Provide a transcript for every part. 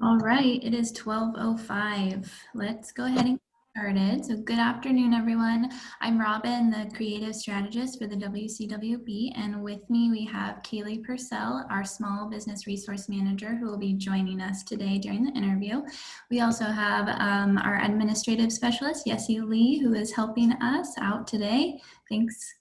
All right, it is 12:05. Let's go ahead and get started. So good afternoon, everyone. I'm Robin, the creative strategist for the WCWB, and with me we have Kaylee Purcell, our small business resource manager, who will be joining us today during the interview. We also have our administrative specialist, Yessie Lee, who is helping us out today. Thanks.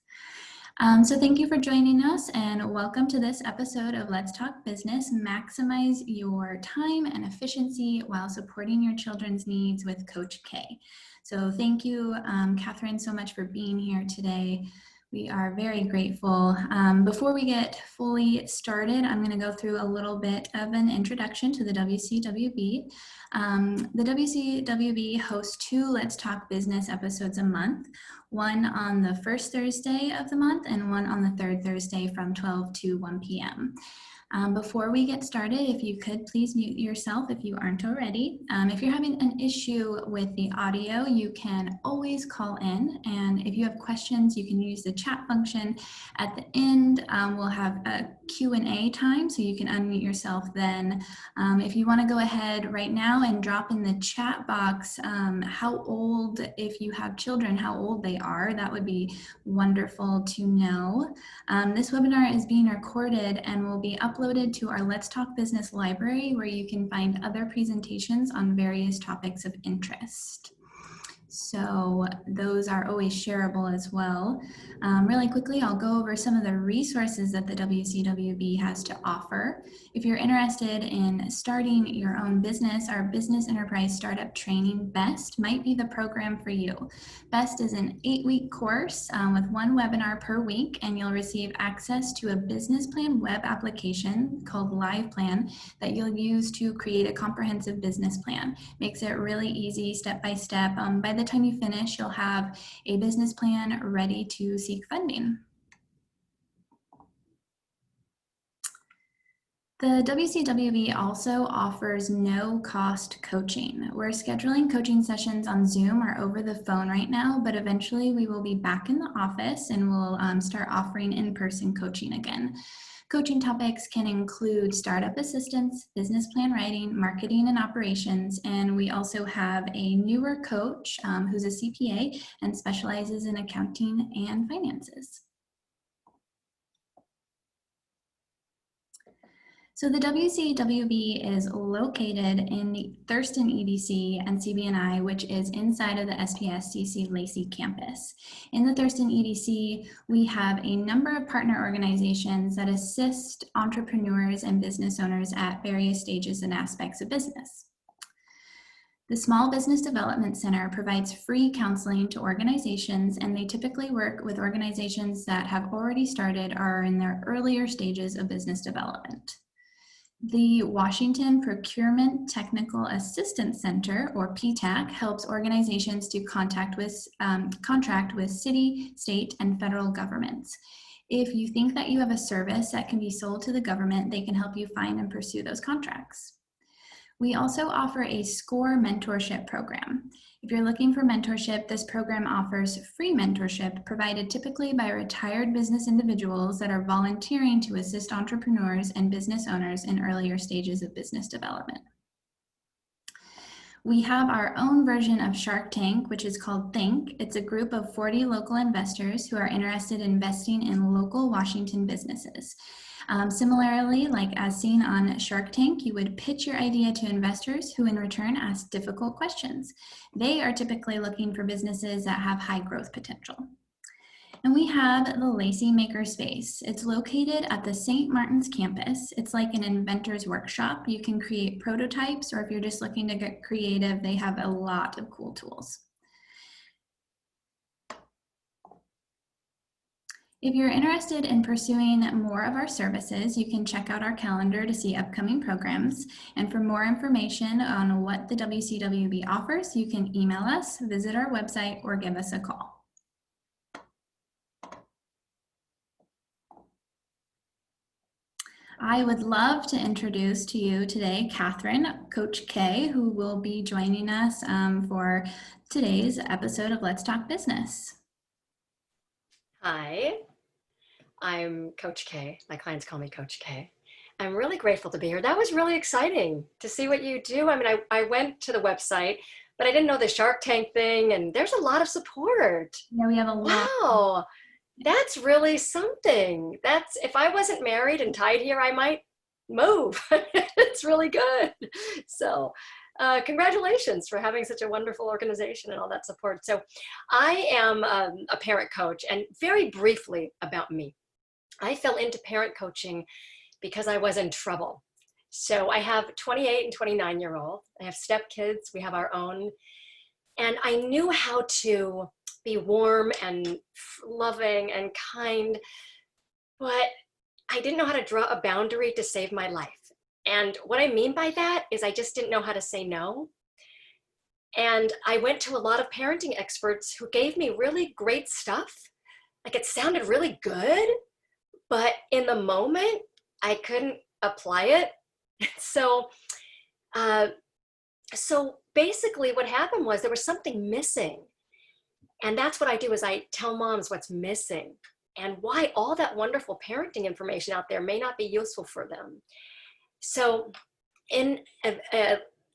So thank you for joining us and welcome to this episode of Let's Talk Business. Maximize your time and efficiency while supporting your children's needs with Coach K. So thank you, Katherine, so much for being here today. We are very grateful. Before we get fully started, I'm going to go through a little bit of an introduction to the WCWB. The WCWB hosts 2 Let's Talk Business episodes a month, one on the first Thursday of the month and one on the third Thursday from 12 to 1 p.m. Before we get started, if you could please mute yourself if you aren't already. If you're having an issue with the audio, you can always call in. And if you have questions, you can use the chat function. At the end, we'll have a Q&A time, so you can unmute yourself then. If you want to go ahead right now and drop in the chat box how old, if you have children, how old they are, that would be wonderful to know. This webinar is being recorded and will be uploaded to our Let's Talk Business library, where you can find other presentations on various topics of interest. So those are always shareable as well. Really quickly, I'll go over some of the resources that the WCWB has to offer. If you're interested in starting your own business, our Business Enterprise Startup Training BEST might be the program for you. BEST is an 8-week course with 1 webinar per week, and you'll receive access to a business plan web application called Live Plan that you'll use to create a comprehensive business plan. Makes it really easy, step by step. By the time you finish, you'll have a business plan ready to seek funding. The WCWB also offers no-cost coaching. We're scheduling coaching sessions on Zoom or over the phone right now, but eventually we will be back in the office and we'll start offering in-person coaching again. Coaching topics can include startup assistance, business plan writing, marketing and operations, and we also have a newer coach who's a CPA and specializes in accounting and finances. So the WCWB is located in the Thurston EDC and CB&I, which is inside of the SPSCC Lacey campus. In the Thurston EDC, we have a number of partner organizations that assist entrepreneurs and business owners at various stages and aspects of business. The Small Business Development Center provides free counseling to organizations, and they typically work with organizations that have already started or are in their earlier stages of business development. The Washington Procurement Technical Assistance Center, or PTAC, helps organizations to contract with city, state, and federal governments. If you think that you have a service that can be sold to the government, they can help you find and pursue those contracts. We also offer a SCORE mentorship program. If you're looking for mentorship, this program offers free mentorship provided typically by retired business individuals that are volunteering to assist entrepreneurs and business owners in earlier stages of business development. We have our own version of Shark Tank, which is called Think. It's a group of 40 local investors who are interested in investing in local Washington businesses. Similarly, like as seen on Shark Tank, you would pitch your idea to investors who in return ask difficult questions. They are typically looking for businesses that have high growth potential. And we have the Lacey Makerspace. It's located at the St. Martin's campus. It's like an inventor's workshop. You can create prototypes, or if you're just looking to get creative, they have a lot of cool tools. If you're interested in pursuing more of our services, you can check out our calendar to see upcoming programs. And for more information on what the WCWB offers, you can email us, visit our website, or give us a call. I would love to introduce to you today Katherine, Coach K, who will be joining us for today's episode of Let's Talk Business. Hi, I'm Coach K. My clients call me Coach K. I'm really grateful to be here. That was really exciting to see what you do. I mean, I went to the website, but I didn't know the Shark Tank thing, and there's a lot of support. Yeah, we have a lot. Wow, that's really something. That's, if I wasn't married and tied here, I might move. It's really good. So, congratulations for having such a wonderful organization and all that support. So, I am a parent coach, and very briefly about me. I fell into parent coaching because I was in trouble. So I have 28 and 29-year-old. I have stepkids. We have our own. And I knew how to be warm and loving and kind, but I didn't know how to draw a boundary to save my life. And what I mean by that is I just didn't know how to say no. And I went to a lot of parenting experts who gave me really great stuff. Like, it sounded really good, but in the moment, I couldn't apply it. So, so basically what happened was there was something missing. And that's what I do, is I tell moms what's missing and why all that wonderful parenting information out there may not be useful for them. So in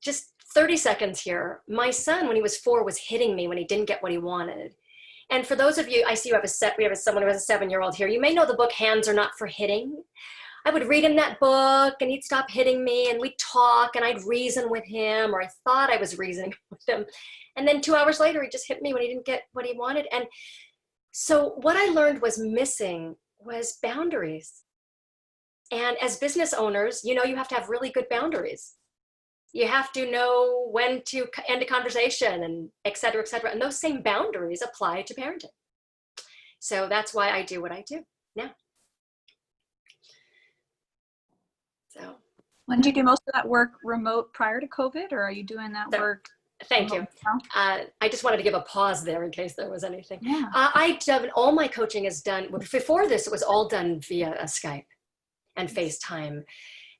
just 30 seconds here, my son, when he was 4, was hitting me when he didn't get what he wanted. And for those of you, I see you have someone who has a 7-year-old here. You may know the book, Hands Are Not for Hitting. I would read him that book and he'd stop hitting me and we'd talk and I'd reason with him, or I thought I was reasoning with him. And then 2 hours later, he just hit me when he didn't get what he wanted. And so what I learned was missing was boundaries. And as business owners, you have to have really good boundaries. You have to know when to end a conversation, and et cetera, et cetera. And those same boundaries apply to parenting. So that's why I do what I do now. So, did you do most of that work remote prior to COVID, or are you doing that work? Thank you. I just wanted to give a pause there in case there was anything. Yeah. I've done, all my coaching is done, before this, it was all done via Skype and FaceTime.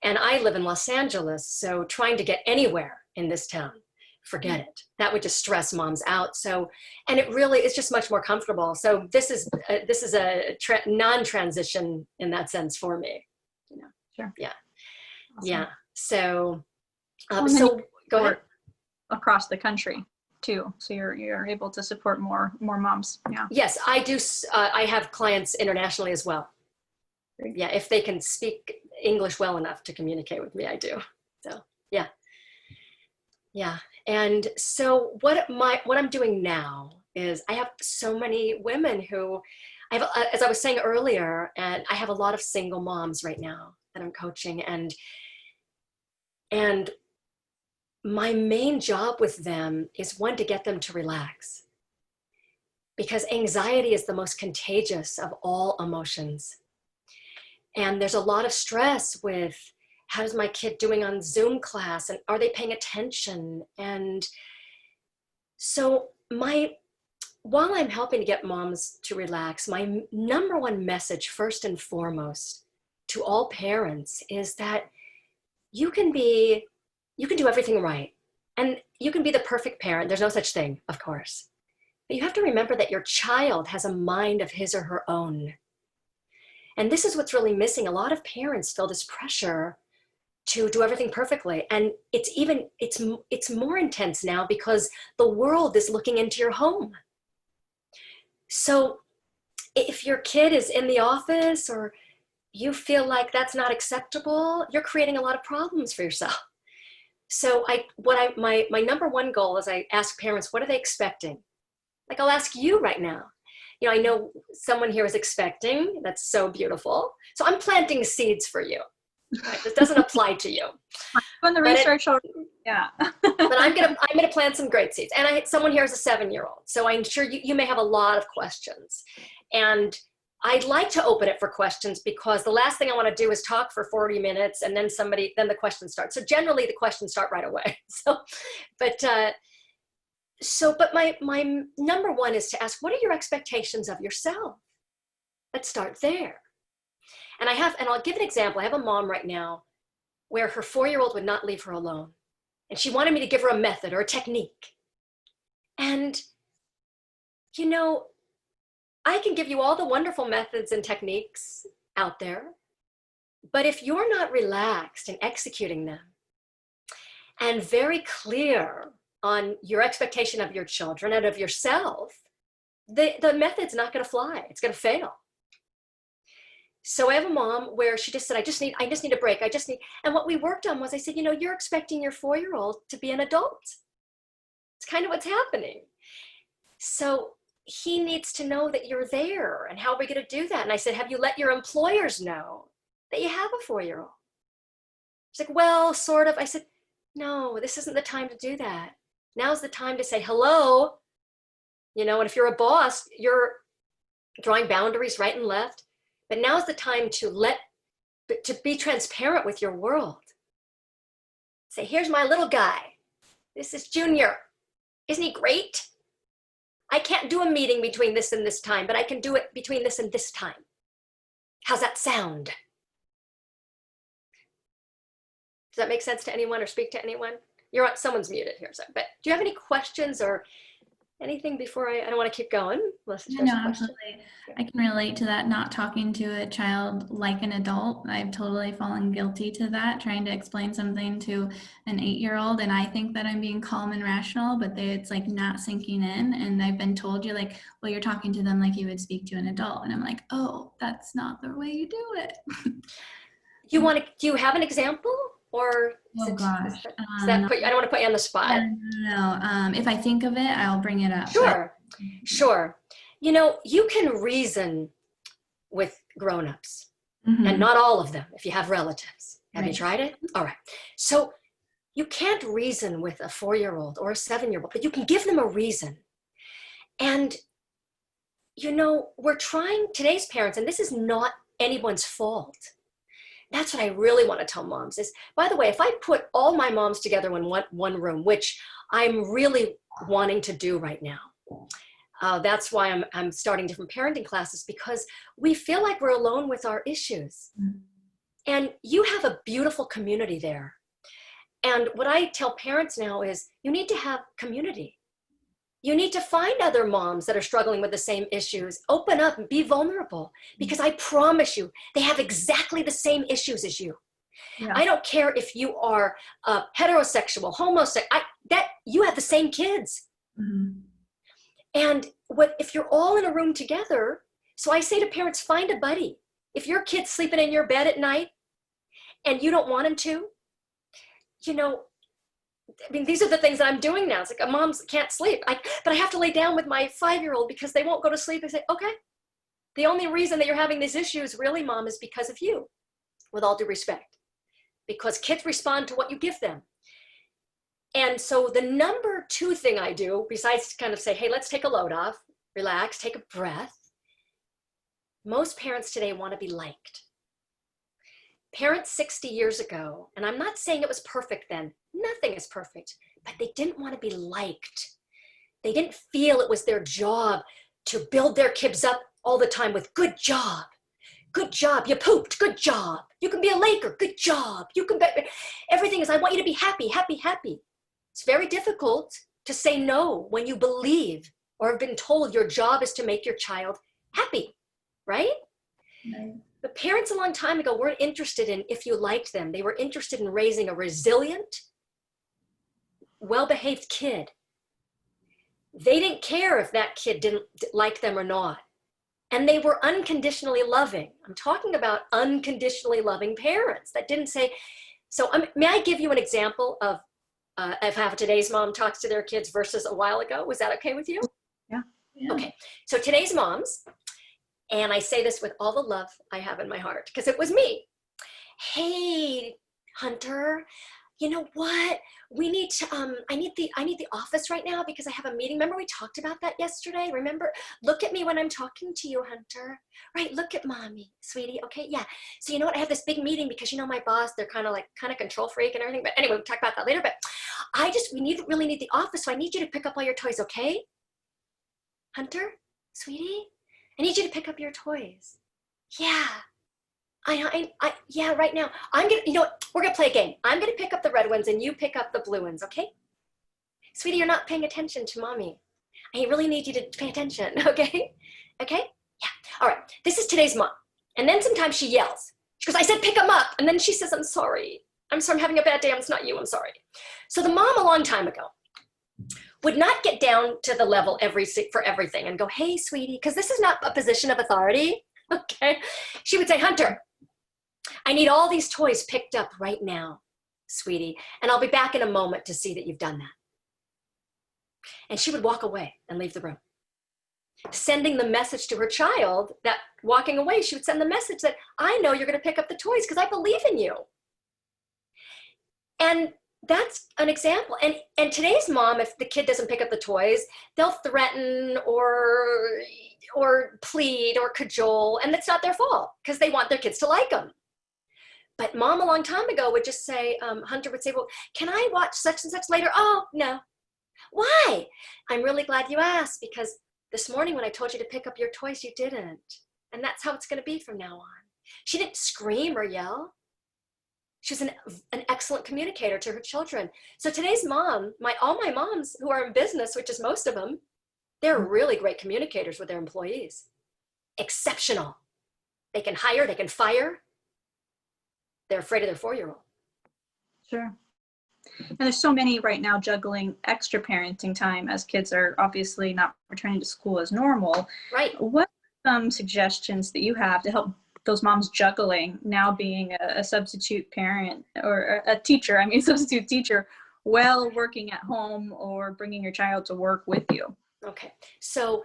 And I live in Los Angeles, so trying to get anywhere in this town, forget it. That would just stress moms out. So, and it really is just much more comfortable. So this is a non-transition in that sense for me. Sure. Yeah. Awesome. Yeah. So, so go ahead. Across the country too, so you're able to support more moms. Yeah. Yes, I do. I have clients internationally as well. Great. Yeah, if they can speak English well enough to communicate with me, I do. So yeah. And so what I'm doing now is I have so many women who I have, as I was saying earlier, and I have a lot of single moms right now that I'm coaching, and my main job with them is, one, to get them to relax, because anxiety is the most contagious of all emotions. And there's a lot of stress with, how's my kid doing on Zoom class, and are they paying attention? And so while I'm helping to get moms to relax, my number one message, first and foremost, to all parents is that you can do everything right. And you can be the perfect parent. There's no such thing, of course. But you have to remember that your child has a mind of his or her own. And this is what's really missing. A lot of parents feel this pressure to do everything perfectly. And it's more intense now because the world is looking into your home. So if your kid is in the office, or you feel like that's not acceptable, you're creating a lot of problems for yourself. So my number one goal is, I ask parents, what are they expecting? Like, I'll ask you right now. I know someone here is expecting. That's so beautiful. So I'm planting seeds for you. Right? This doesn't apply to you. When the research, yeah. But I'm gonna plant some great seeds. And someone here is a 7-year-old. So I'm sure you may have a lot of questions. And I'd like to open it for questions, because the last thing I want to do is talk for 40 minutes and then the questions start. So generally the questions start right away. But my number one is to ask, what are your expectations of yourself? Let's start there. And I'll give an example. I have a mom right now where her 4-year-old would not leave her alone. And she wanted me to give her a method or a technique. And, I can give you all the wonderful methods and techniques out there, But if you're not relaxed in executing them and very clear on your expectation of your children and of yourself, the method's not going to fly. It's going to fail. So I have a mom where she just said, I just need a break. And what we worked on was, I said, you're expecting your 4-year-old to be an adult. It's kind of what's happening. So he needs to know that you're there. And how are we going to do that? And I said, have you let your employers know that you have a 4-year-old? She's like, well, sort of. I said, no, this isn't the time to do that. Now's the time to say hello. And if you're a boss, you're drawing boundaries right and left. But now's the time to be transparent with your world. Say, here's my little guy. This is Junior. Isn't he great? I can't do a meeting between this and this time, but I can do it between this and this time. How's that sound? Does that make sense to anyone or speak to anyone? Someone's muted here. But do you have any questions or anything before I don't want to keep going? No, absolutely. I can relate to that, not talking to a child like an adult. I've totally fallen guilty to that, trying to explain something to an 8-year-old, and I think that I'm being calm and rational, but it's like not sinking in. And I've been told, well, you're talking to them like you would speak to an adult. And I'm like, oh, that's not the way you do it. Do you have an example? Or gosh. I don't want to put you on the spot. No. If I think of it, I'll bring it up. Sure. You can reason with grown-ups, and not all of them, if you have relatives. Have you tried it? All right. So you can't reason with a 4-year-old or a 7-year-old, but you can give them a reason. And, we're trying, today's parents, and this is not anyone's fault. That's what I really want to tell moms is, by the way, if I put all my moms together in one room, which I'm really wanting to do right now, that's why I'm starting different parenting classes, because we feel like we're alone with our issues. And you have a beautiful community there. And what I tell parents now is you need to have community. You need to find other moms that are struggling with the same issues. Open up and be vulnerable, because I promise you, they have exactly the same issues as you. Yeah. I don't care if you are heterosexual, homosexual, that you have the same kids. And if you're all in a room together, so I say to parents, find a buddy. If your kid's sleeping in your bed at night and you don't want him to, these are the things that I'm doing now. It's like, moms can't sleep, but I have to lay down with my 5-year-old because they won't go to sleep. I say, okay, the only reason that you're having these issues really, Mom, is because of you, with all due respect, because kids respond to what you give them. And so the number 2 thing I do, besides kind of say, hey, let's take a load off, relax, take a breath. Most parents today want to be liked. Parents 60 years ago, and I'm not saying it was perfect then, nothing is perfect, but they didn't want to be liked. They didn't feel it was their job to build their kids up all the time with good job, you pooped, good job, you can be a Laker, good job, you can be, everything is, I want you to be happy, happy, happy. It's very difficult to say no when you believe or have been told your job is to make your child happy, right? But parents a long time ago weren't interested in if you liked them. They were interested in raising a resilient, well-behaved kid. They didn't care if that kid didn't like them or not. And they were unconditionally loving. I'm talking about unconditionally loving parents that didn't say, so may I give you an example of how today's mom talks to their kids versus a while ago? Was that okay with you? Yeah. Okay, so today's moms, and I say this with all the love I have in my heart, because it was me. Hey, Hunter, you know what? We need to, I need the office right now because I have a meeting. Remember we talked about that yesterday? Remember, look at me when I'm talking to you, Hunter. Right, look at mommy, sweetie. Okay, yeah. So you know what? I have this big meeting because my boss, they're kind of control freak and everything. But anyway, we'll talk about that later. But we really need the office. So I need you to pick up all your toys, okay? Hunter, sweetie, I need you to pick up your toys. Yeah. Yeah, right now. I'm gonna, we're gonna play a game. I'm gonna pick up the red ones and you pick up the blue ones, okay? Sweetie, you're not paying attention to mommy. I really need you to pay attention, okay? Okay? Yeah. All right. This is today's mom. And then sometimes she yells. Because I said, pick them up. And then she says, I'm sorry. I'm having a bad day. It's not you. I'm sorry. So the mom a long time ago would not get down to the level for everything and go, hey, sweetie, because this is not a position of authority. Okay. She would say, Hunter, I need all these toys picked up right now, sweetie. And I'll be back in a moment to see that you've done that. And she would walk away and leave the room, sending the message to her child that walking away, she would send the message that I know you're going to pick up the toys because I believe in you. And that's an example. And today's mom, if the kid doesn't pick up the toys, they'll threaten or plead or cajole, and it's not their fault because they want their kids to like them. But mom a long time ago would just say, Hunter would say, well, can I watch such and such later? Oh, no. Why? I'm really glad you asked, because this morning when I told you to pick up your toys, you didn't. And that's how it's going to be from now on. She didn't scream or yell. She was an excellent communicator to her children. So today's mom, all my moms who are in business, which is most of them, they're really great communicators with their employees. Exceptional. They can hire, they can fire. They're afraid of their 4-year-old. Sure. And there's so many right now juggling extra parenting time as kids are obviously not returning to school as normal. Right. What are some suggestions that you have to help those moms juggling now being a substitute parent or a teacher, substitute teacher, while working at home or bringing your child to work with you? Okay. So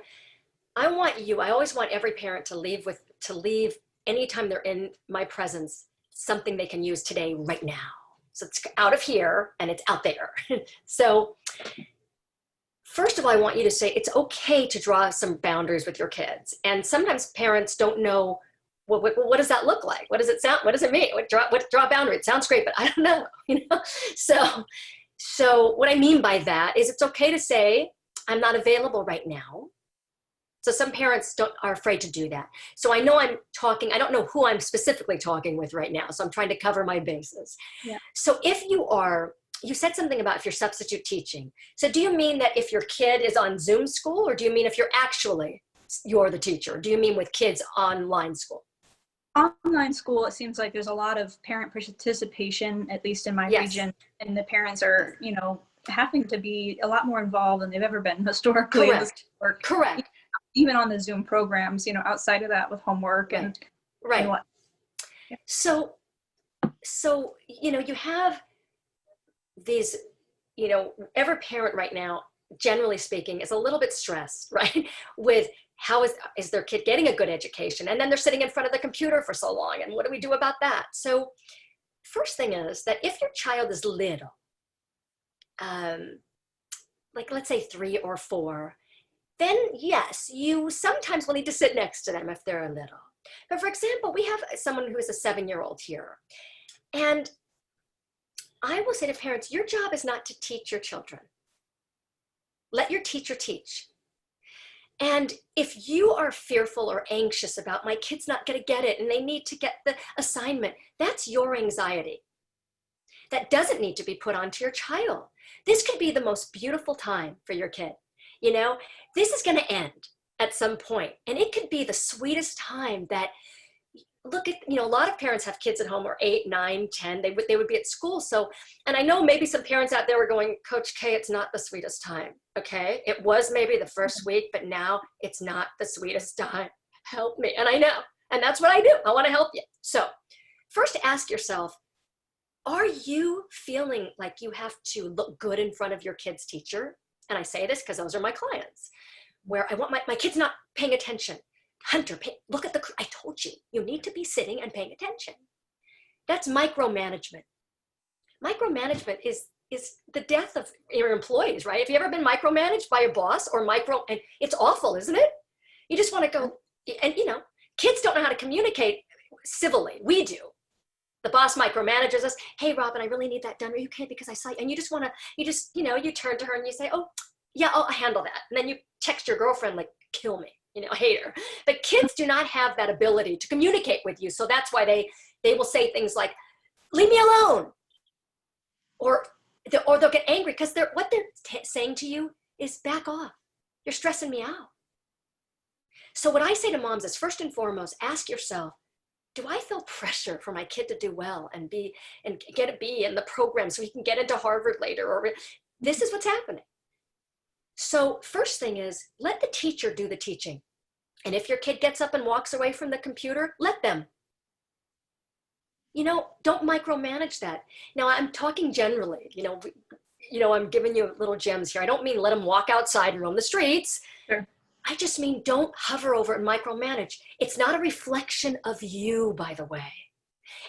I always want every parent to leave anytime they're in my presence, something they can use today, right now. So it's out of here and it's out there. So first of all, I want you to say it's okay to draw some boundaries with your kids. And sometimes parents don't know, what does that look like? What does it sound? What does it mean? Draw a boundary? It sounds great, but I don't know. So what I mean by that is it's okay to say, I'm not available right now. So some parents are afraid to do that. So I know I don't know who I'm specifically talking with right now. So I'm trying to cover my bases. Yeah. So if you said something about if you're substitute teaching. So do you mean that if your kid is on Zoom school, or do you mean if you're the teacher? Do you mean with kids online school? Online school, it seems like there's a lot of parent participation, at least in my region, and the parents are, having to be a lot more involved than they've ever been historically. Correct. Even on the Zoom programs, outside of that with homework and what. Yeah. So you have these, every parent right now, generally speaking, is a little bit stressed, right? With how is their kid getting a good education? And then they're sitting in front of the computer for so long. And what do we do about that? So first thing is that if your child is little, like let's say 3 or 4, then yes, you sometimes will need to sit next to them if they're a little. But for example, we have someone who is a 7-year-old here. And I will say to parents, your job is not to teach your children. Let your teacher teach. And if you are fearful or anxious about my kid's not going to get it and they need to get the assignment, that's your anxiety. That doesn't need to be put onto your child. This could be the most beautiful time for your kid. This is going to end at some point, and it could be the sweetest time that, look at, a lot of parents have kids at home or 8, 9, 10, they would be at school. So, and I know maybe some parents out there were going, Coach K, it's not the sweetest time. Okay. It was maybe the first week, but now it's not the sweetest time. Help me. And I know, and that's what I do. I want to help you. So first ask yourself, are you feeling like you have to look good in front of your kid's teacher? And I say this because those are my clients, where I want my kid's not paying attention. Hunter, look at I told you, you need to be sitting and paying attention. That's micromanagement. Micromanagement is the death of your employees, right? Have you ever been micromanaged by a boss and it's awful, isn't it? You just want to go, and kids don't know how to communicate civilly. We do. The boss micromanages us. Hey, Robin, I really need that done. Are you okay? Because I saw you. And you turn to her and you say, oh, yeah, I'll handle that. And then you text your girlfriend, like, kill me. I hate her. But kids do not have that ability to communicate with you. So that's why they will say things like, leave me alone. Or they'll get angry because what they're saying to you is back off. You're stressing me out. So what I say to moms is, first and foremost, ask yourself, do I feel pressure for my kid to do well and get a B in the program so he can get into Harvard later? Or this is what's happening. So first thing is, let the teacher do the teaching. And if your kid gets up and walks away from the computer, let them. Don't micromanage that. Now I'm talking generally, I'm giving you little gems here. I don't mean let them walk outside and roam the streets. Sure. I just mean don't hover over and micromanage. It's not a reflection of you, by the way.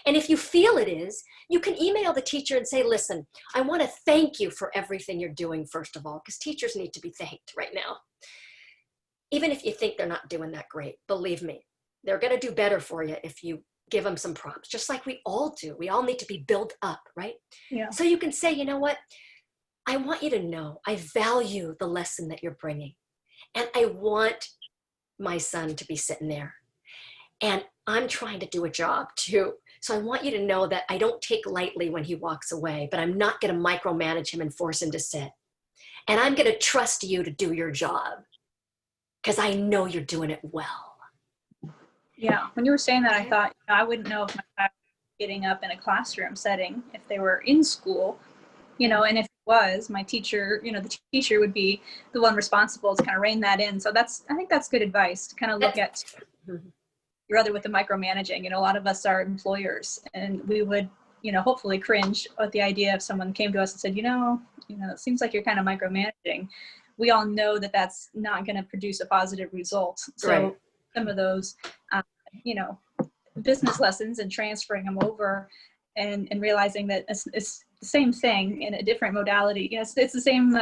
And if you feel it is, you can email the teacher and say, listen, I want to thank you for everything you're doing, first of all, because teachers need to be thanked right now. Even if you think they're not doing that great, believe me, they're going to do better for you if you give them some prompts, just like we all do. We all need to be built up, right? Yeah. So you can say, you know what? I want you to know I value the lesson that you're bringing. And I want my son to be sitting there. And I'm trying to do a job too. So I want you to know that I don't take lightly when he walks away, but I'm not going to micromanage him and force him to sit. And I'm going to trust you to do your job because I know you're doing it well. Yeah. When you were saying that, I thought, I wouldn't know if my child was getting up in a classroom setting, if they were in school, and if it was my teacher, the teacher would be the one responsible to kind of rein that in. So I think that's good advice to kind of look at rather with the micromanaging. A lot of us are employers, and we would, hopefully cringe at the idea if someone came to us and said, it seems like you're kind of micromanaging. We all know that that's not going to produce a positive result. So right. Some of those, business lessons and transferring them over and realizing that it's the same thing in a different modality. It's the same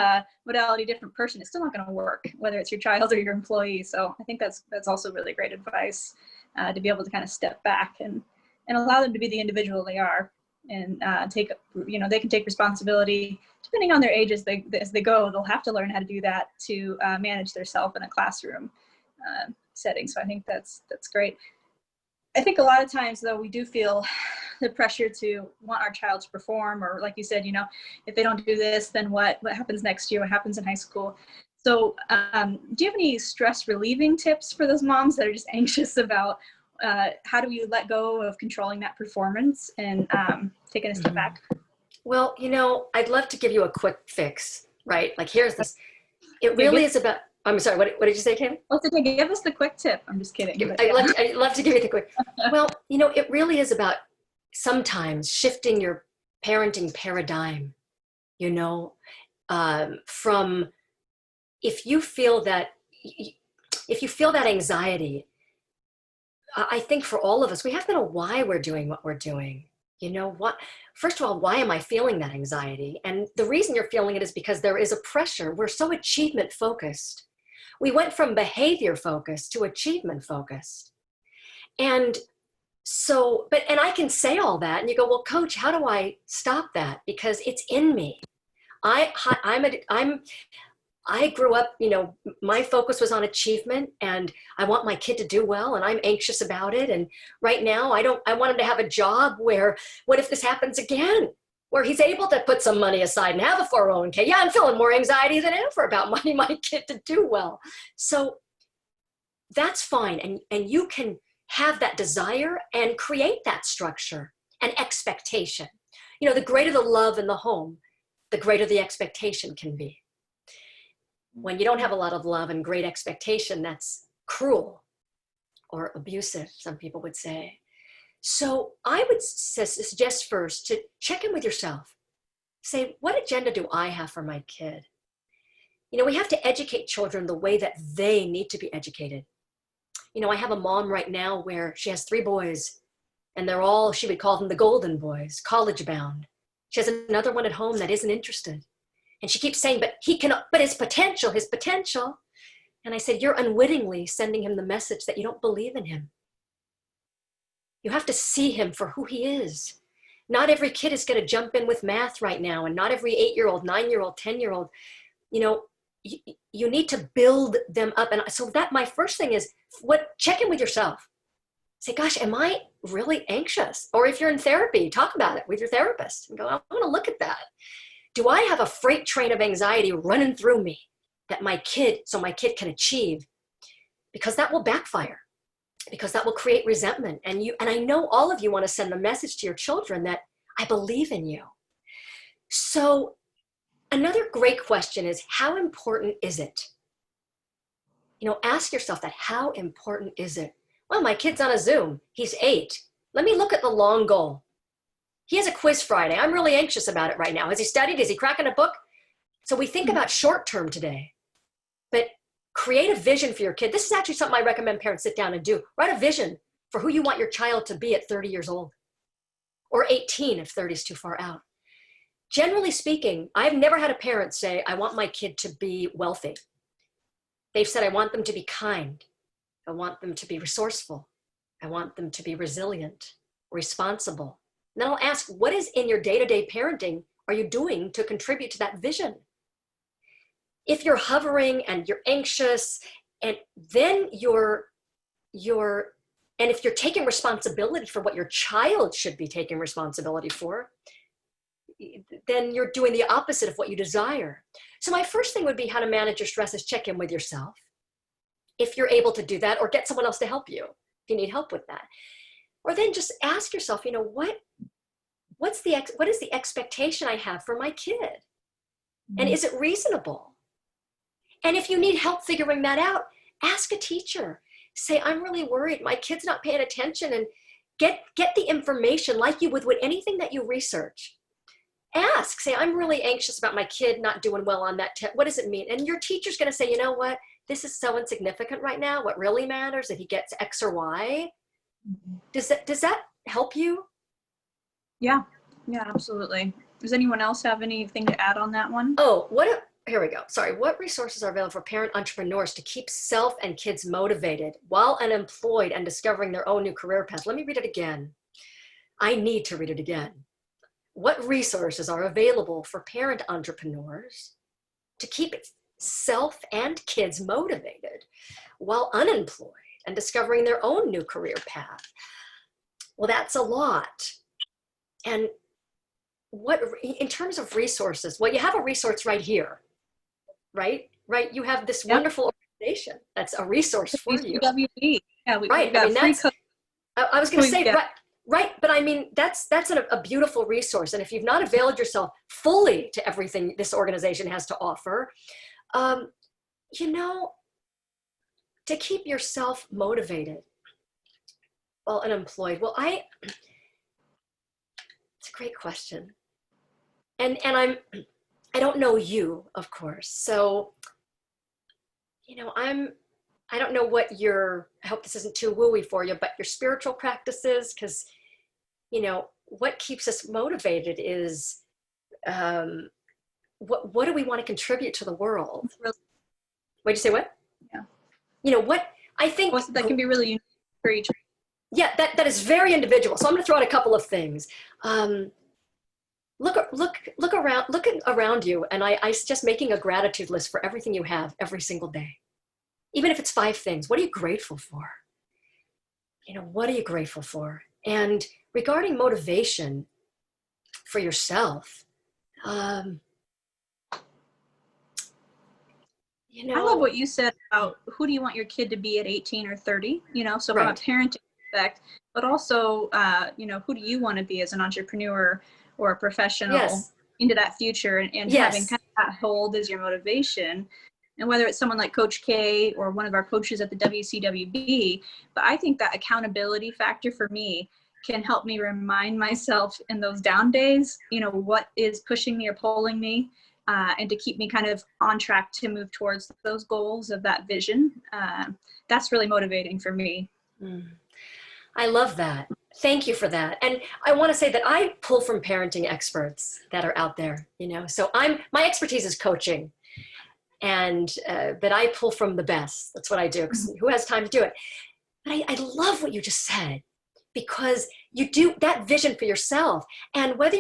modality, different person. It's still not going to work, whether it's your child or your employee. So I think that's also really great advice, to be able to kind of step back and allow them to be the individual they are, and take, they can take responsibility. Depending on their age as they go, they'll have to learn how to do that to manage their self in a classroom setting. So I think that's great. I think a lot of times, though, we do feel the pressure to want our child to perform, or like you said, if they don't do this, then what happens next year? What happens in high school? So do you have any stress relieving tips for those moms that are just anxious about how do we let go of controlling that performance and taking a step back? Well, I'd love to give you a quick fix, right? Like, here's this. It really is about, I'm sorry, what did you say, Kim? Well, give us the quick tip. I'm just kidding. I'd love to give you the quick. Well, it really is about sometimes shifting your parenting paradigm, from if you feel that anxiety, I think for all of us, we have to know why we're doing what we're doing. First of all, why am I feeling that anxiety? And the reason you're feeling it is because there is a pressure. We're so achievement focused. We went from behavior focused to achievement focused. And so, and I can say all that and you go, well, coach, how do I stop that? Because it's in me. I grew up, my focus was on achievement, and I want my kid to do well, and I'm anxious about it. And right now I want him to have a job where, what if this happens again? Where he's able to put some money aside and have a 401k. Yeah, I'm feeling more anxiety than ever about wanting my kid to do well. So that's fine. And you can have that desire and create that structure and expectation. The greater the love in the home, the greater the expectation can be. When you don't have a lot of love and great expectation, that's cruel or abusive, some people would say. So I would suggest first to check in with yourself. Say, what agenda do I have for my kid? We have to educate children the way that they need to be educated. I have a mom right now where she has 3 boys, and they're all, she would call them the golden boys, college bound. She has another one at home that isn't interested. And she keeps saying, but his potential. And I said, you're unwittingly sending him the message that you don't believe in him. You have to see him for who he is. Not every kid is going to jump in with math right now, and not every 8-year-old, 9-year-old, 10-year-old. You need to build them up. And so that my first thing is, check in with yourself. Say, gosh, am I really anxious? Or if you're in therapy, talk about it with your therapist and go, I want to look at that. Do I have a freight train of anxiety running through me so my kid can achieve? Because that will backfire. because that will create resentment. And I know all of you want to send the message to your children that I believe in you. So another great question is, how important is it? Ask yourself that. How important is it? Well, my kid's on a Zoom. He's 8. Let me look at the long goal. He has a quiz Friday. I'm really anxious about it right now. Has he studied? Is he cracking a book? So we think about short term today, but create a vision for your kid. This is actually something I recommend parents sit down and do. Write a vision for who you want your child to be at 30 years old, or 18 if 30 is too far out. Generally speaking, I've never had a parent say, I want my kid to be wealthy. They've said, I want them to be kind. I want them to be resourceful. I want them to be resilient, responsible. And then I'll ask, what is in your day-to-day parenting are you doing to contribute to that vision? If you're hovering and you're anxious, and then and if you're taking responsibility for what your child should be taking responsibility for, then you're doing the opposite of what you desire. So my first thing would be how to manage your stress is check in with yourself. If you're able to do that, or get someone else to help you if you need help with that. Or then just ask yourself, what is the expectation I have for my kid? And is it reasonable? And if you need help figuring that out, ask a teacher. Say, I'm really worried. My kid's not paying attention, and get the information like you would with anything that you research. Ask, say, I'm really anxious about my kid not doing well on that test. What does it mean? And your teacher's going to say, you know what? This is so insignificant right now. What really matters is that he gets X or Y. Does that help you? Yeah, absolutely. Does anyone else have anything to add on that one? Oh, here we go. Sorry. What resources are available for parent entrepreneurs to keep self and kids motivated while unemployed and discovering their own new career path? Let me read it again. I need to read it again. What resources are available for parent entrepreneurs to keep self and kids motivated while unemployed and discovering their own new career path? Well, that's a lot. And in terms of resources, well, you have a resource right here, right? You have this wonderful organization that's a resource for you. WB. Yeah, right. I was going to say, right. But I mean, that's a beautiful resource. And if you've not availed yourself fully to everything this organization has to offer, to keep yourself motivated while unemployed. Well, it's a great question. And I don't know you, of course. So, I don't know what I hope this isn't too wooey for you, but your spiritual practices, because, what keeps us motivated is, what do we want to contribute to the world? What'd you say, what? Yeah. What I think. Well, that can be really unique for each. Yeah, that is very individual. So I'm going to throw out a couple of things. Look around you, and I suggest making a gratitude list for everything you have every single day. Even if it's 5 things, what are you grateful for? What are you grateful for? And regarding motivation for yourself, I love what you said about who do you want your kid to be at 18 or 30, so from a parenting aspect, but also, who do you want to be as an entrepreneur or a professional into that future, and having kind of that hold as your motivation. And whether it's someone like Coach K or one of our coaches at the WCWB, but I think that accountability factor for me can help me remind myself in those down days, what is pushing me or pulling me, and to keep me kind of on track to move towards those goals of that vision. That's really motivating for me. I love that. Thank you for that. And I want to say that I pull from parenting experts that are out there, so my expertise is coaching, and but I pull from the best. That's what I do, because who has time to do it? But I love what you just said, because you do that vision for yourself, and whether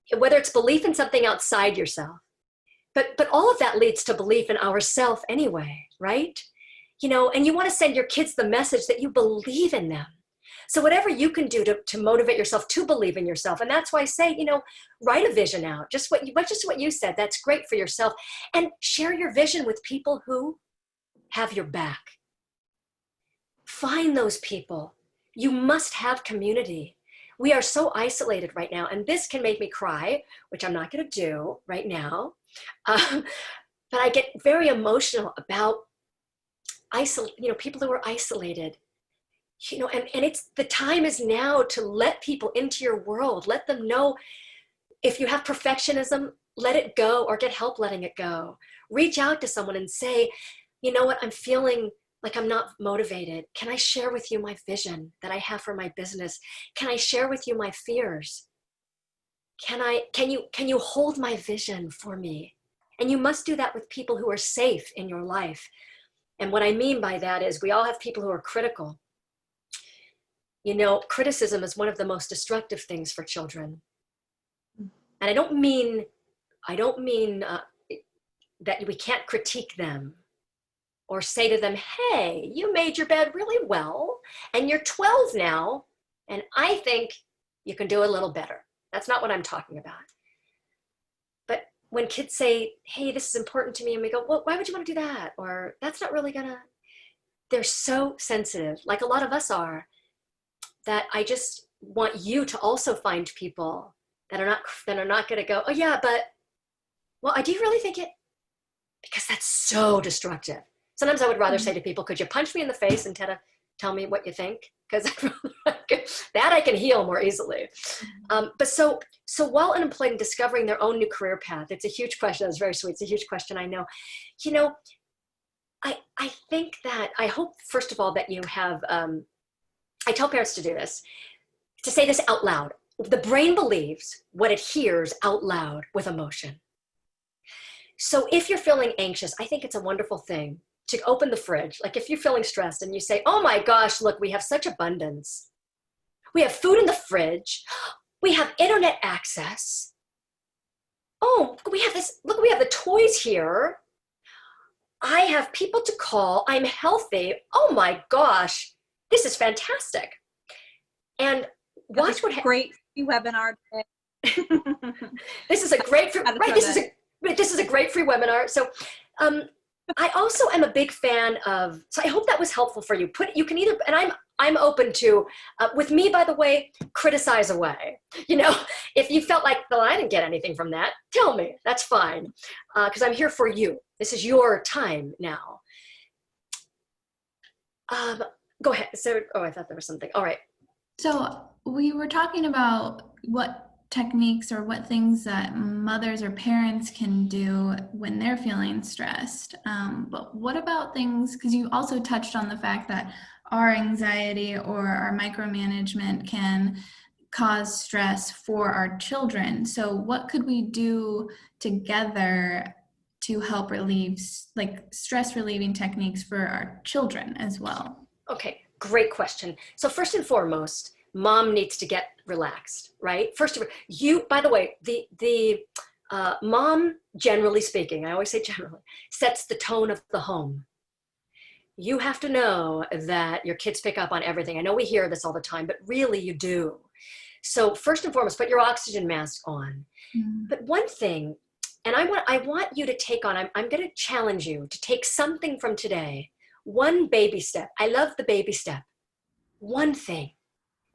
it's belief in something outside yourself, but all of that leads to belief in ourself anyway, right? And you want to send your kids the message that you believe in them. So whatever you can do to motivate yourself to believe in yourself. And that's why I say, write a vision out, just what you said. That's great for yourself, and share your vision with people who have your back. Find those people. You must have community. We are so isolated right now, and this can make me cry, which I'm not going to do right now. But I get very emotional about people who are isolated. And it's the time is now to let people into your world. Let them know if you have perfectionism, let it go, or get help letting it go. Reach out to someone and say, you know what, I'm feeling like I'm not motivated. Can I share with you my vision that I have for my business? Can I share with you my fears? Can you hold my vision for me? And you must do that with people who are safe in your life. And what I mean by that is we all have people who are critical. Criticism is one of the most destructive things for children. And I don't mean that we can't critique them or say to them, hey, you made your bed really well, and you're 12 now, and I think you can do a little better. That's not what I'm talking about. But when kids say, hey, this is important to me, and we go, well, why would you want to do that? Or that's not really they're so sensitive, like a lot of us are, that I just want you to also find people that are not going to go, oh yeah, but, well, do you really think it? Because that's so destructive. Sometimes I would rather say to people, could you punch me in the face and tell me what you think? Because that I can heal more easily. But so while unemployed and discovering their own new career path, it's a huge question. That's very sweet. It's a huge question, I know. I think that, I hope, first of all, that you have, I tell parents to do this, to say this out loud. The brain believes what it hears out loud with emotion. So if you're feeling anxious, I think it's a wonderful thing to open the fridge. Like if you're feeling stressed and you say, oh my gosh, look, we have such abundance. We have food in the fridge. We have internet access. Oh, we have this, look, we have the toys here. I have people to call. I'm healthy. Oh my gosh, this is fantastic. And watch what great free webinar today. This is a great free, right? This is a great free webinar. So I also am a big fan of, so I hope that was helpful for you. You can either, and I'm open to, with me, by the way, criticize away. If you felt like, well, I didn't get anything from that, tell me, that's fine. Because I'm here for you. This is your time now. Go ahead. So, I thought there was something. All right. So we were talking about what techniques or what things that mothers or parents can do when they're feeling stressed. But what about things, because you also touched on the fact that our anxiety or our micromanagement can cause stress for our children. So what could we do together to help relieve, like stress relieving techniques for our children as well? Okay, great question. So first and foremost, mom needs to get relaxed, right? First of all, by the way, the mom, generally speaking, I always say generally, sets the tone of the home. You have to know that your kids pick up on everything. I know we hear this all the time, but really you do. So first and foremost, put your oxygen mask on. But one thing, and I want you to take on, I'm going to challenge you to take something from today, one baby step. I love the baby step. One thing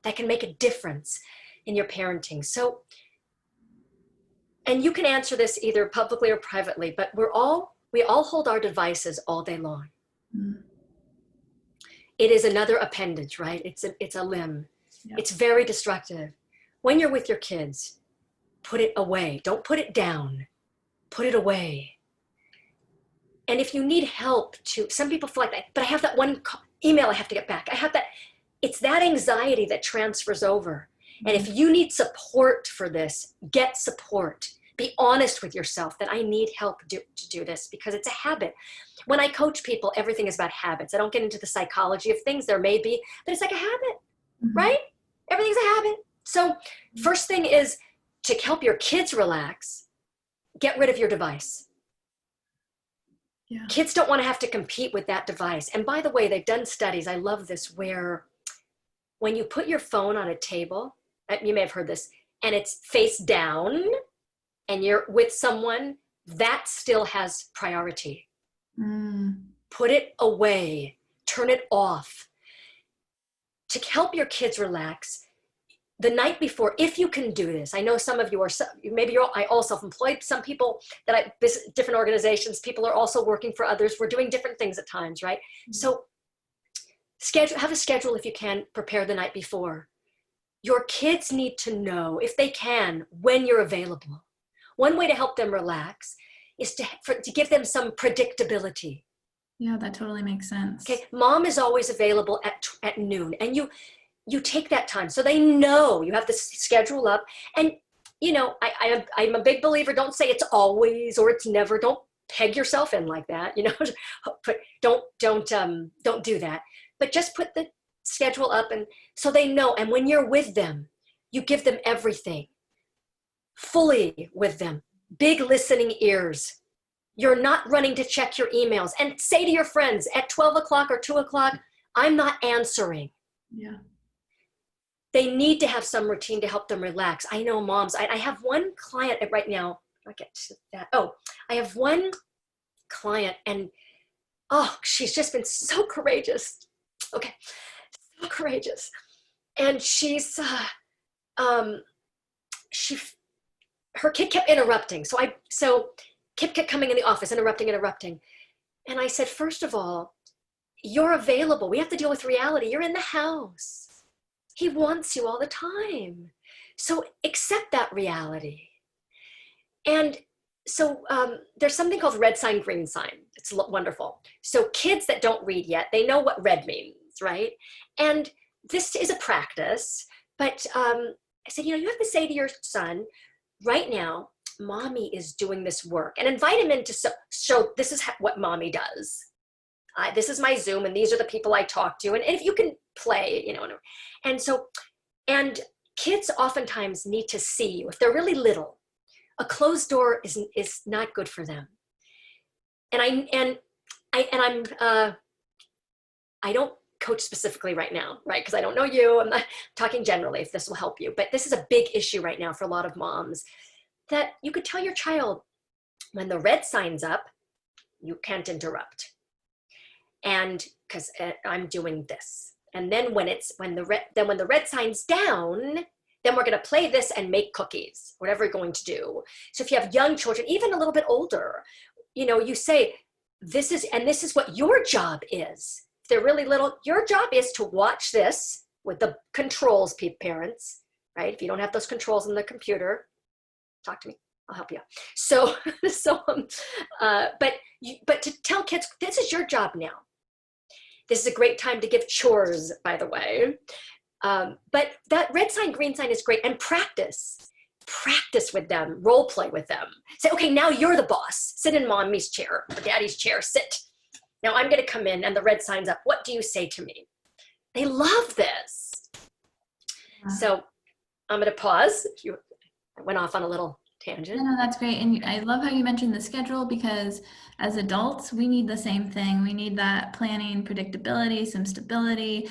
that can make a difference in your parenting. So, and you can answer this either publicly or privately, but we all hold our devices all day long. It is another appendage, right? It's a limb. Yep. It's very destructive. When you're with your kids, put it away. Don't put it down. Put it away. And if you need help some people feel like that, but I have that one email I have to get back. I have that. It's that anxiety that transfers over. And if you need support for this, get support. Be honest with yourself that I need help to do this because it's a habit. When I coach people, everything is about habits. I don't get into the psychology of things. There may be, but it's like a habit, right? Everything's a habit. So first thing is to help your kids relax, get rid of your device. Yeah. Kids don't want to have to compete with that device. And by the way, they've done studies, I love this, where when you put your phone on a table, you may have heard this, and it's face down and you're with someone, that still has priority. Put it away, turn it off. to help your kids relax, the night before, if you can do this, I know some of you are, maybe you're all self-employed. Some people that I visit different organizations, people are also working for others. We're doing different things at times, right? So have a schedule if you can, prepare the night before. Your kids need to know, if they can, when you're available. One way to help them relax is to give them some predictability. Yeah, that totally makes sense. Okay, mom is always available at noon, and you take that time so they know you have the schedule up. And you know, I'm a big believer, don't say it's always or it's never. Don't peg yourself in like that, you know. But don't do that, but just put the schedule up, and so they know. And when you're with them, you give them everything, fully with them, big listening ears. You're not running to check your emails, and say to your friends at 12 o'clock or 2 o'clock, I'm not answering. Yeah. They need to have some routine to help them relax. I know moms, I have one client right now. I'll get to that. Oh, I have one client, and oh, she's just been so courageous. Okay, so courageous. And her kid kept interrupting. So kid kept coming in the office, interrupting. And I said, first of all, you're available. We have to deal with reality. You're in the house. He wants you all the time. So accept that reality. And so there's something called red sign, green sign. It's wonderful. So kids that don't read yet, they know what red means, right? And this is a practice, but I said, you know, you have to say to your son, right now, mommy is doing this work, and invite him in to show this is what mommy does. This is my Zoom, and these are the people I talk to. And if you can play, you know, and kids oftentimes need to see you. If they're really little, a closed door is not good for them. And I don't coach specifically right now, right? Because I don't know you. I'm not talking generally if this will help you, but this is a big issue right now for a lot of moms, that you could tell your child, when the red sign's up, you can't interrupt. And because I'm doing this. And then when the red sign's down, then we're going to play this and make cookies, whatever you're going to do. So if you have young children, even a little bit older, you know, you say, this is what your job is. If they're really little, your job is to watch this with the controls, parents, right? If you don't have those controls in the computer, talk to me, I'll help you. So, but to tell kids, this is your job now. This is a great time to give chores, by the way. But that red sign, green sign is great. And practice with them, role play with them. Say, okay, now you're the boss. Sit in mommy's chair or daddy's chair, sit. Now I'm gonna come in and the red sign's up. What do you say to me? They love this. So I'm gonna pause. I went off on a little tangent. No, that's great. And I love how you mentioned the schedule, because as adults, we need the same thing. We need that planning, predictability, some stability.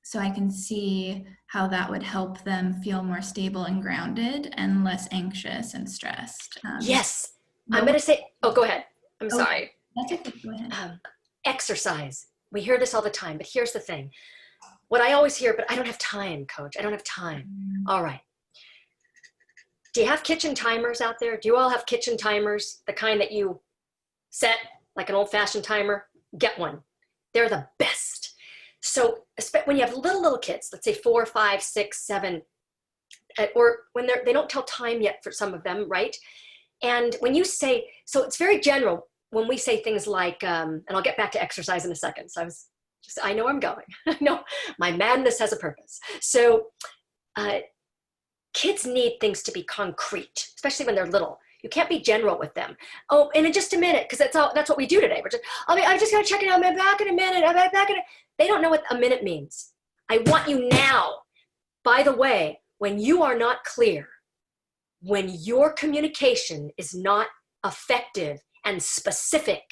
So I can see how that would help them feel more stable and grounded and less anxious and stressed. Yes. I'm going to say, oh, go ahead. I'm sorry. That's okay. Go ahead. Exercise. We hear this all the time, but here's the thing. What I always hear, but I don't have time, coach. I don't have time. All right. Do you have kitchen timers out there? Do you all have kitchen timers? The kind that you set like an old-fashioned timer? Get one. They're the best. So when you have little kids, let's say 4, 5, 6, 7, or when they don't tell time yet for some of them, right? And when you say, so it's very general when we say things like, and I'll get back to exercise in a second. So I know where I'm going. I know my madness has a purpose. So kids need things to be concrete, especially when they're little. You can't be general with them. Oh, and in just a minute, because that's what we do today. I'm just gonna check it out. I'm back in a minute. They don't know what a minute means. I want you now. By the way, when you are not clear, when your communication is not effective and specific,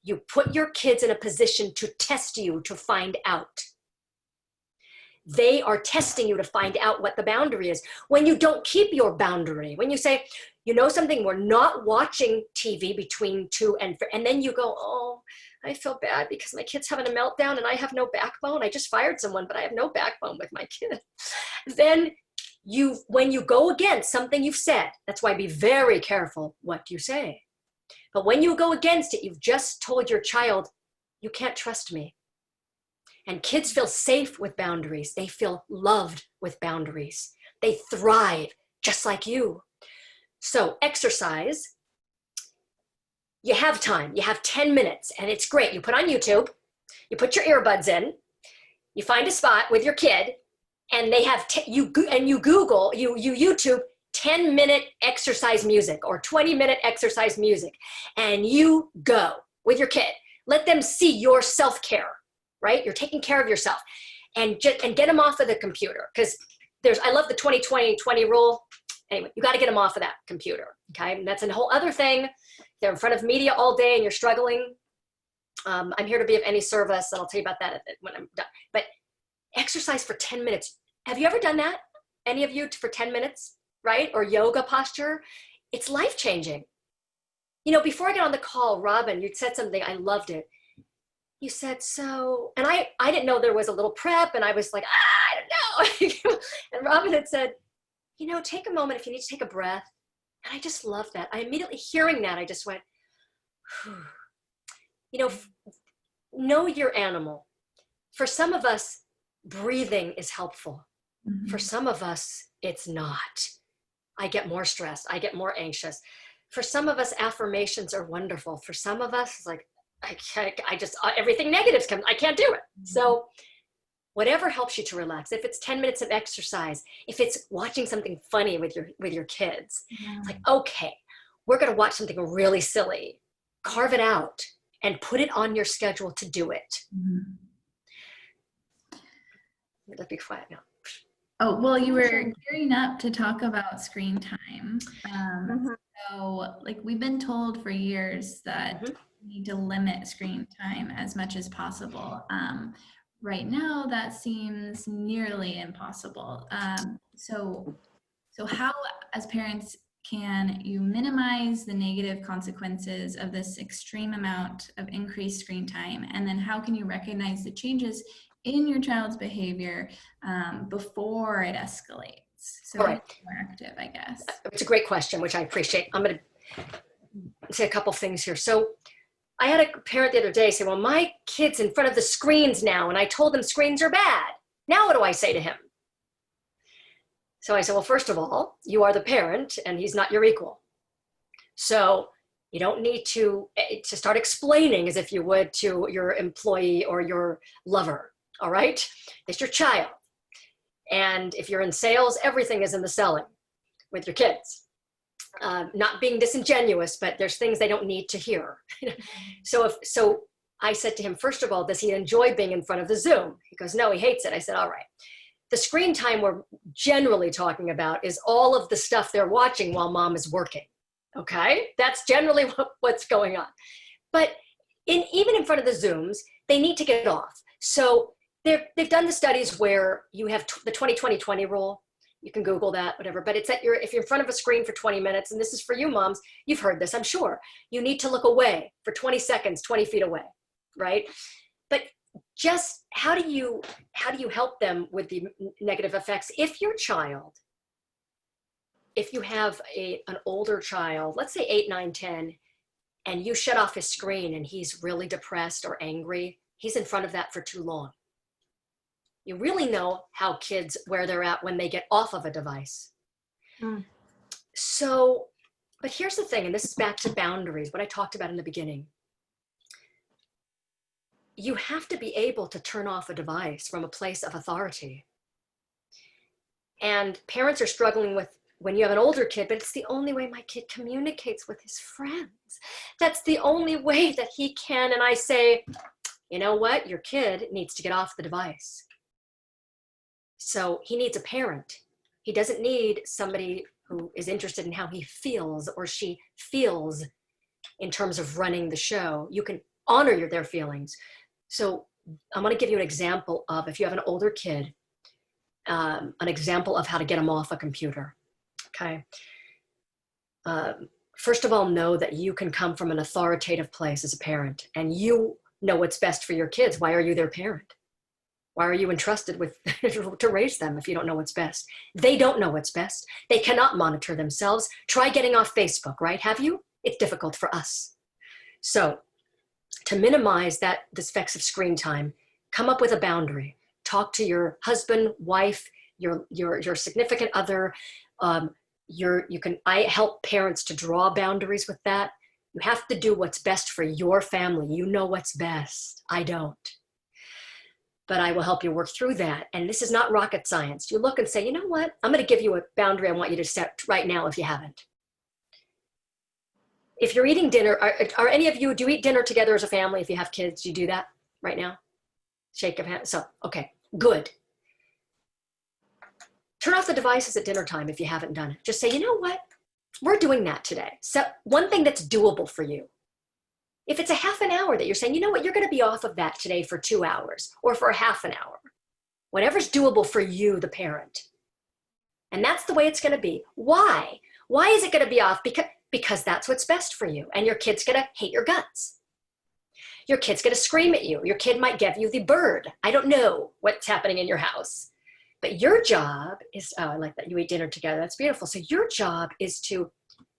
you put your kids in a position to test you to find out. They are testing you to find out what the boundary is. When you don't keep your boundary, when you say, you know something, we're not watching TV between 2 and 4, and then you go, oh, I feel bad because my kid's having a meltdown and I have no backbone. I just fired someone, but I have no backbone with my kid. Then when you go against something you've said, that's why be very careful what you say. But when you go against it, you've just told your child, you can't trust me. And kids feel safe with boundaries. They feel loved with boundaries. They thrive just like you. So exercise, you have time. You have 10 minutes and it's great. You put on YouTube, you put your earbuds in, you find a spot with your kid, and they have, you Google, you YouTube 10-minute exercise music or 20-minute exercise music, and you go with your kid. Let them see your self-care, right? You're taking care of yourself, and get them off of the computer, because I love the 20-20-20 rule. Anyway, you got to get them off of that computer, okay? And that's a whole other thing. They're in front of media all day and you're struggling. I'm here to be of any service, and I'll tell you about that when I'm done. But exercise for 10 minutes. Have you ever done that? Any of you for 10 minutes, right? Or yoga posture? It's life-changing. You know, before I got on the call, Robin, you said something, I loved it. You said, so, and I didn't know there was a little prep, and I was like, I don't know. And Robin had said, you know, take a moment if you need to take a breath. And I just love that. I immediately, hearing that, I just went, whew. You know, know your animal. For some of us, breathing is helpful. Mm-hmm. For some of us, it's not. I get more stressed. I get more anxious. For some of us, affirmations are wonderful. For some of us, it's like, I just, everything negative's coming. I can't do it. Mm-hmm. So whatever helps you to relax. If it's 10 minutes of exercise, if it's watching something funny with your kids, it's like, okay, we're going to watch something really silly. Carve it out and put it on your schedule to do it. Mm-hmm. Let's be quiet now. Oh, well, you were gearing up to talk about screen time. So like we've been told for years that we need to limit screen time as much as possible. Right now, that seems nearly impossible. So how, as parents, can you minimize the negative consequences of this extreme amount of increased screen time? And then how can you recognize the changes in your child's behavior before it escalates? So all right. More active, I guess. It's a great question, which I appreciate. I'm going to say a couple things here. So I had a parent the other day say, well, my kid's in front of the screens now, and I told them screens are bad. Now what do I say to him? So I said, well, first of all, you are the parent and he's not your equal. So you don't need to start explaining as if you would to your employee or your lover, all right? It's your child. And if you're in sales, everything is in the selling with your kids. Not being disingenuous, but there's things they don't need to hear. So I said to him, first of all, does he enjoy being in front of the Zoom? He goes, no, he hates it. I said, all right. The screen time we're generally talking about is all of the stuff they're watching while mom is working. Okay? That's generally what's going on. But even in front of the Zooms, they need to get off. So they've done the studies where you have the 20-20-20 rule. You can Google that, whatever. But it's if you're in front of a screen for 20 minutes, and this is for you moms, you've heard this, I'm sure. You need to look away for 20 seconds, 20 feet away, right? But just how do you help them with the negative effects? If you have an older child, let's say 8, 9, 10, and you shut off his screen and he's really depressed or angry, he's in front of that for too long. You really know how kids, where they're at when they get off of a device. So, but here's the thing, and this is back to boundaries, what I talked about in the beginning. You have to be able to turn off a device from a place of authority. And parents are struggling with when you have an older kid, but it's the only way my kid communicates with his friends. That's the only way that he can. And I say, you know what? Your kid needs to get off the device. So he needs a parent. He doesn't need somebody who is interested in how he feels or she feels in terms of running the show. You can honor their feelings. So I'm going to give you an example of, if you have an older kid, an example of how to get them off a computer. Okay. First of all, know that you can come from an authoritative place as a parent, and you know what's best for your kids. Why are you their parent? Why are you entrusted with to raise them if you don't know what's best? They don't know what's best. They cannot monitor themselves. Try getting off Facebook, right? Have you? It's difficult for us. So to minimize this effects of screen time, come up with a boundary. Talk to your husband, wife, your significant other. I help parents to draw boundaries with that. You have to do what's best for your family. You know what's best. I don't. But I will help you work through that. And this is not rocket science. You look and say, you know what? I'm going to give you a boundary I want you to set right now if you haven't. If you're eating dinner, are any of you, do you eat dinner together as a family? If you have kids, do you do that right now? Shake of hands. So, okay, good. Turn off the devices at dinner time if you haven't done it. Just say, you know what? We're doing that today. So one thing that's doable for you. If it's a half an hour that you're saying, you know what, you're going to be off of that today for 2 hours or for a half an hour. Whatever's doable for you, the parent. And that's the way it's going to be. Why? Why is it going to be off? Because that's what's best for you. And your kid's going to hate your guts. Your kid's going to scream at you. Your kid might give you the bird. I don't know what's happening in your house. But your job is, oh, I like that. You eat dinner together. That's beautiful. So your job is to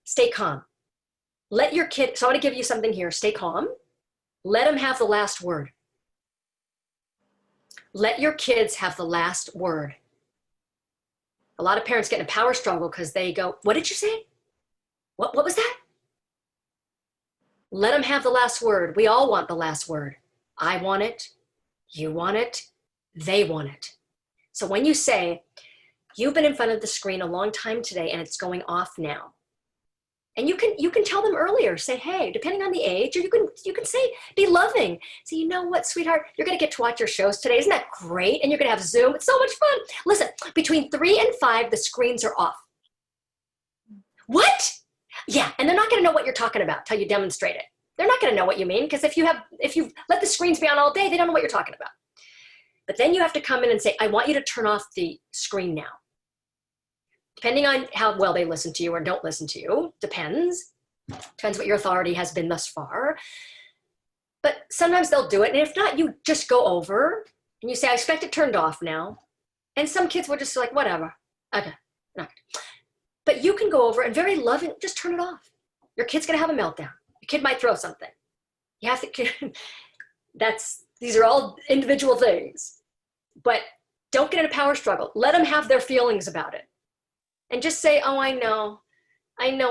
stay calm. Let your kid, so I want to give you something here. Stay calm. Let them have the last word. Let your kids have the last word. A lot of parents get in a power struggle because they go, what did you say? What was that? Let them have the last word. We all want the last word. I want it. You want it. They want it. So when you say, you've been in front of the screen a long time today and it's going off now. And you can tell them earlier, say, hey, depending on the age, or you can say, be loving. Say, you know what, sweetheart, you're going to get to watch your shows today. Isn't that great? And you're going to have Zoom. It's so much fun. Listen, between 3 and 5, the screens are off. What? Yeah, and they're not going to know what you're talking about till you demonstrate it. They're not going to know what you mean, because if you let the screens be on all day, they don't know what you're talking about. But then you have to come in and say, I want you to turn off the screen now. Depending on how well they listen to you or don't listen to you, depends what your authority has been thus far. But sometimes they'll do it. And if not, you just go over and you say, I expect it turned off now. And some kids will just be like, whatever. Okay. No. But you can go over and very loving, just turn it off. Your kid's going to have a meltdown. Your kid might throw something. You have to, these are all individual things. But don't get in a power struggle. Let them have their feelings about it. And just say, oh, I know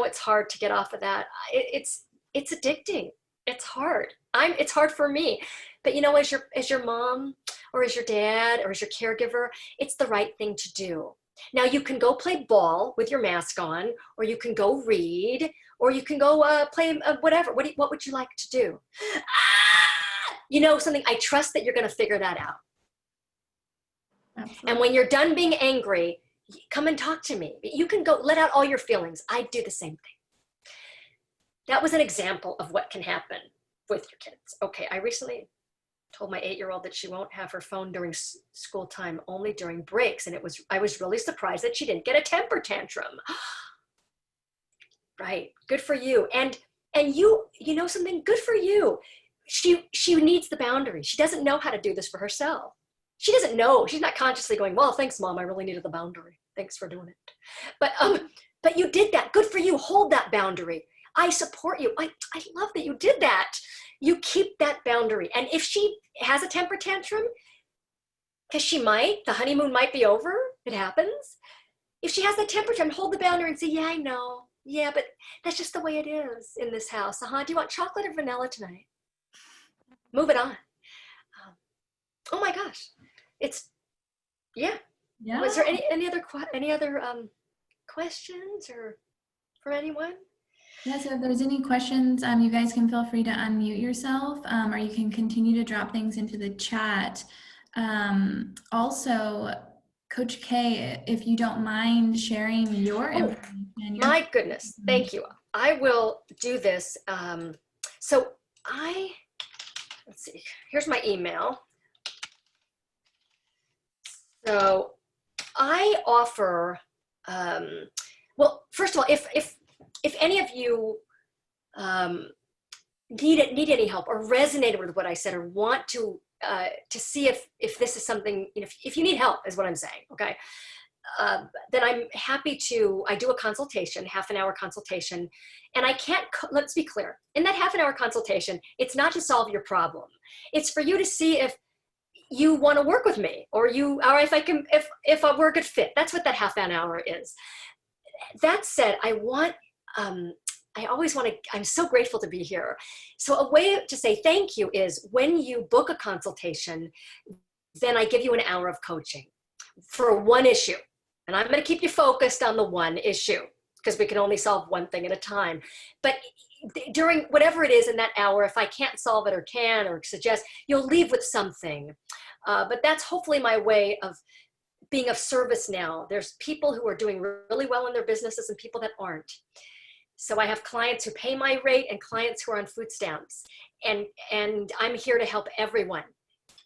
it's hard to get off of that. It's addicting. It's hard. It's hard for me. But you know, as your mom or as your dad or as your caregiver, it's the right thing to do. Now you can go play ball with your mask on, or you can go read, or you can go play whatever. What would you like to do? You know something, I trust that you're going to figure that out. Absolutely. And when you're done being angry, come and talk to me. You can go let out all your feelings. I do the same thing. That was an example of what can happen with your kids. Okay, I recently told my 8-year-old that she won't have her phone during school time, only during breaks. And I was really surprised that she didn't get a temper tantrum. Right, good for you. And you know something, good for you. She needs the boundary. She doesn't know how to do this for herself. She doesn't know. She's not consciously going, well, thanks, Mom. I really needed the boundary. Thanks for doing it. But you did that. Good for you. Hold that boundary. I support you. I love that you did that. You keep that boundary. And if she has a temper tantrum, because the honeymoon might be over. It happens. If she has that temper tantrum, hold the boundary and say, yeah, I know. Yeah, but that's just the way it is in this house. Do you want chocolate or vanilla tonight? Move it on. Oh my gosh. Yeah. Was there any other questions or from anyone? Yeah, so if there's any questions, you guys can feel free to unmute yourself, or you can continue to drop things into the chat. Also, Coach K, if you don't mind sharing your information. My goodness, thank you. I will do this. Let's see, here's my email. So I offer, well, first of all, if any of you need any help or resonated with what I said or want to see if this is something, if you need help is what I'm saying, okay? Then I'm happy to, I do a consultation, half-an-hour consultation, and I can't, let's be clear, in that half-an-hour consultation, it's not to solve your problem. It's for you to see if you want to work with me, or if I can, if we're a good fit. That's what that half-an-hour is. That said, I always want to, I'm so grateful to be here. So a way to say thank you is when you book a consultation, then I give you an hour of coaching for one issue. And I'm going to keep you focused on the one issue because we can only solve one thing at a time. But during whatever it is in that hour, if I can't solve it or can or suggest, you'll leave with something. But that's hopefully my way of being of service now. There's people who are doing really well in their businesses and people that aren't. So I have clients who pay my rate and clients who are on food stamps. And I'm here to help everyone.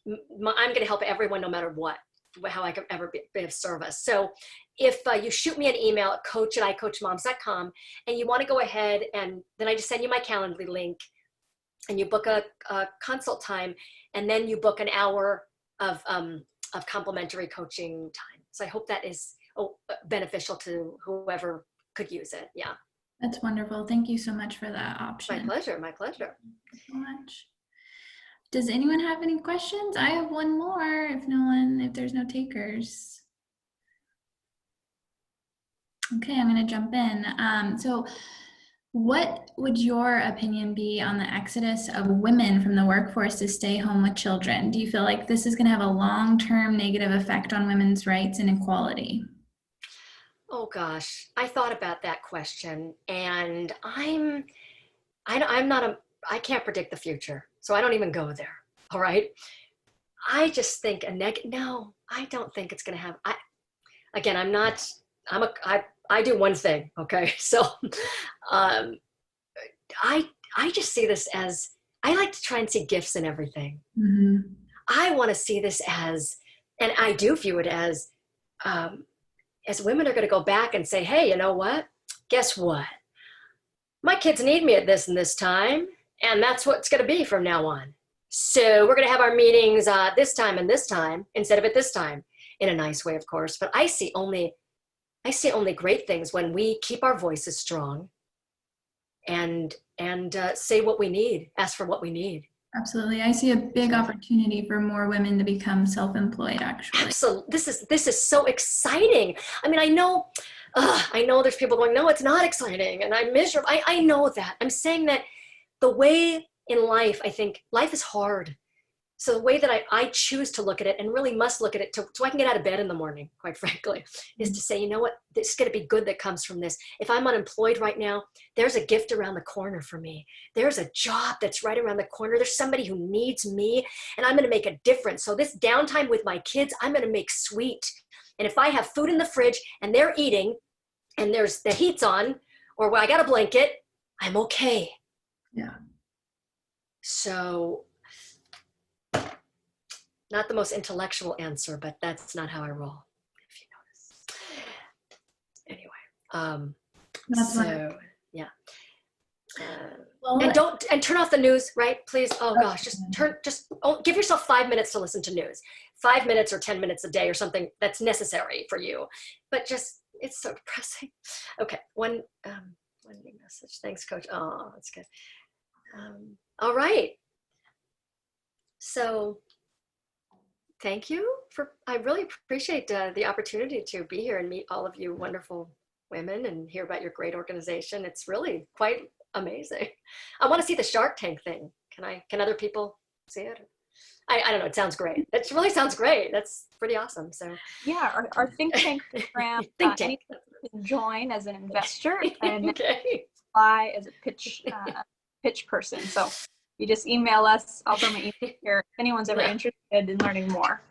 I'm going to help everyone no matter what, how I can ever be of service. So if you shoot me an email at coach@icoachmoms.com and you want to go ahead, and then I just send you my Calendly link and you book a consult time, and then you book an hour of complimentary coaching time. So I hope that is beneficial to whoever could use it. Yeah. That's wonderful. Thank you so much for that option. My pleasure. My pleasure. Thank you so much. Does anyone have any questions? I have one more if there's no takers. Okay, I'm going to jump in. So what would your opinion be on the exodus of women from the workforce to stay home with children? Do you feel like this is going to have a long-term negative effect on women's rights and equality? Oh gosh, I thought about that question, and I can't predict the future, so I don't even go there. All right. I just think no, I don't think it's going to have, I do one thing. Okay. So, I just see this as, I like to try and see gifts in everything. Mm-hmm. I want to see this as, and I do view it as women are going to go back and say, hey, you know what? Guess what? My kids need me at this and this time, and that's what it's going to be from now on. So we're going to have our meetings this time and this time instead of at this time, in a nice way, of course. But I see only great things when we keep our voices strong and say what we need, ask for what we need. Absolutely. I see a big opportunity for more women to become self-employed, actually. Absolutely. This is so exciting. I mean, I know there's people going, no, it's not exciting, and I'm miserable. I know that. I'm saying that the way in life, I think life is hard. So the way that I choose to look at it, and really must look at it so I can get out of bed in the morning, quite frankly, is to say, you know what, this is going to be good that comes from this. If I'm unemployed right now, there's a gift around the corner for me. There's a job that's right around the corner. There's somebody who needs me, and I'm going to make a difference. So this downtime with my kids, I'm going to make sweet. And if I have food in the fridge and they're eating and there's the heat's on, or I got a blanket, I'm okay. Yeah. So, not the most intellectual answer, but that's not how I roll, if you notice. Anyway, yeah. And turn off the news, right? Please. Oh gosh, give yourself 5 minutes to listen to news. 5 minutes or 10 minutes a day or something that's necessary for you. But it's so depressing. Okay, one new message. Thanks, Coach. Oh, that's good. All right. So, thank you I really appreciate the opportunity to be here and meet all of you wonderful women and hear about your great organization. It's really quite amazing. I want to see the Shark Tank thing. Can other people see it? I don't know. It sounds great. It really sounds great. That's pretty awesome. So yeah, our think tank program, anyone can join as an investor and apply as a pitch person. So you just email us. I'll throw my email here. If anyone's ever interested in learning more.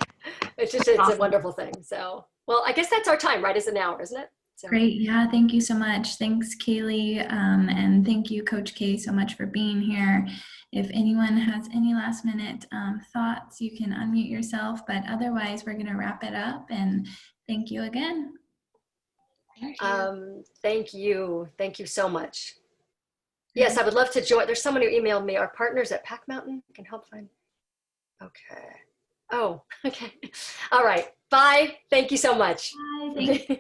It's a wonderful thing. So, well, I guess that's our time, right? It's an hour, isn't it? So. Great. Yeah. Thank you so much. Thanks, Kaylee. And thank you, Coach K, so much for being here. If anyone has any last minute thoughts, you can unmute yourself, but otherwise we're going to wrap it up, and thank you again. Thank you. Thank you so much. Yes, I would love to join. There's someone who emailed me. Our partners at Pack Mountain can help find. Okay. Oh, okay. All right. Bye. Thank you so much. Bye. Thank you.